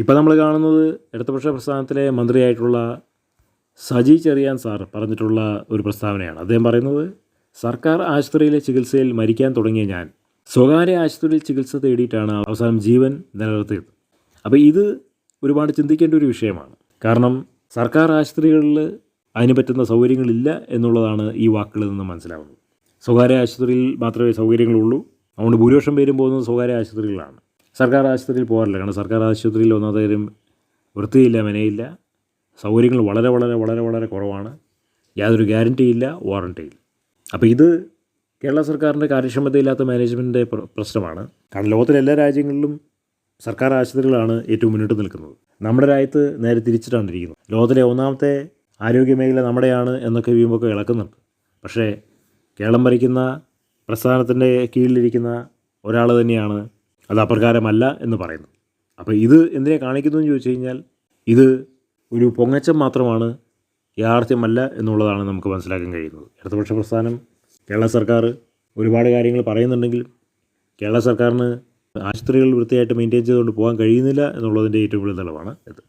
ഇപ്പോൾ നമ്മൾ കാണുന്നത് ഇടതുപക്ഷ പ്രസ്ഥാനത്തിലെ മന്ത്രിയായിട്ടുള്ള സജി ചെറിയാൻ സാർ പറഞ്ഞിട്ടുള്ള ഒരു പ്രസ്താവനയാണ്. അദ്ദേഹം പറയുന്നത്, സർക്കാർ ആശുപത്രിയിലെ ചികിത്സയിൽ മരിക്കാൻ തുടങ്ങിയ ഞാൻ സ്വകാര്യ ആശുപത്രിയിൽ ചികിത്സ തേടിയിട്ടാണ് അവസാനം ജീവൻ നിലനിർത്തിയത്. അപ്പോൾ ഇത് ഒരുപാട് ചിന്തിക്കേണ്ട ഒരു വിഷയമാണ്. കാരണം സർക്കാർ ആശുപത്രികളിൽ അതിന് പറ്റുന്ന സൗകര്യങ്ങളില്ല എന്നുള്ളതാണ് ഈ വാക്കുകളിൽ നിന്ന് മനസ്സിലാവുന്നത്. സ്വകാര്യ ആശുപത്രിയിൽ മാത്രമേ സൗകര്യങ്ങളുള്ളൂ. അതുകൊണ്ട് ഭൂരിപക്ഷം പേരും പോകുന്നത് സ്വകാര്യ ആശുപത്രികളിലാണ്. സർക്കാർ ആശുപത്രിയിൽ പോകാറില്ല. കാരണം സർക്കാർ ആശുപത്രിയിൽ ഒന്നാമത്തെ കാര്യം വൃത്തിയില്ല, മെനയില്ല, സൗകര്യങ്ങൾ വളരെ വളരെ വളരെ വളരെ കുറവാണ്, യാതൊരു ഗ്യാരൻറ്റിയില്ല, വാറൻറ്റിയില്ല. അപ്പോൾ ഇത് കേരള സർക്കാരിൻ്റെ കാര്യക്ഷമതയില്ലാത്ത മാനേജ്മെൻറ്റിൻ്റെ പ്രശ്നമാണ്. കാരണം ലോകത്തിലെ എല്ലാ രാജ്യങ്ങളിലും സർക്കാർ ആശുപത്രികളാണ് ഏറ്റവും മുന്നിട്ട് നിൽക്കുന്നത്. നമ്മുടെ രാജ്യത്ത് നേരെ തിരിച്ചിട്ടാണ് ഇരിക്കുന്നത്. ലോകത്തിലെ ഒന്നാമത്തെ ആരോഗ്യമേഖല നമ്മുടെയാണ് എന്നൊക്കെ വീമ്പൊക്കെ ഇളക്കുന്നുണ്ട്. പക്ഷേ കേരളം ഭരിക്കുന്ന പ്രസ്ഥാനത്തിൻ്റെ കീഴിലിരിക്കുന്ന ഒരാൾ തന്നെയാണ് അത് അപ്രകാരമല്ല എന്ന് പറയുന്നത്. അപ്പോൾ ഇത് എന്തിനെ കാണിക്കുന്നു എന്ന് ചോദിച്ചു കഴിഞ്ഞാൽ ഇത് ഒരു പൊങ്ങച്ചം മാത്രമാണ്, യാഥാർത്ഥ്യമല്ല എന്നുള്ളതാണ് നമുക്ക് മനസ്സിലാക്കാൻ കഴിയുന്നത്. ഇടതുപക്ഷ പ്രസ്ഥാനം, കേരള സർക്കാർ ഒരുപാട് കാര്യങ്ങൾ പറയുന്നുണ്ടെങ്കിലും കേരള സർക്കാരിന് ആശുപത്രികൾ വൃത്തിയായിട്ട് മെയിൻറ്റെയിൻ ചെയ്തുകൊണ്ട് പോകാൻ കഴിയുന്നില്ല എന്നുള്ളതിൻ്റെ ഏറ്റവും വലിയ തെളിവാണ് ഇത്.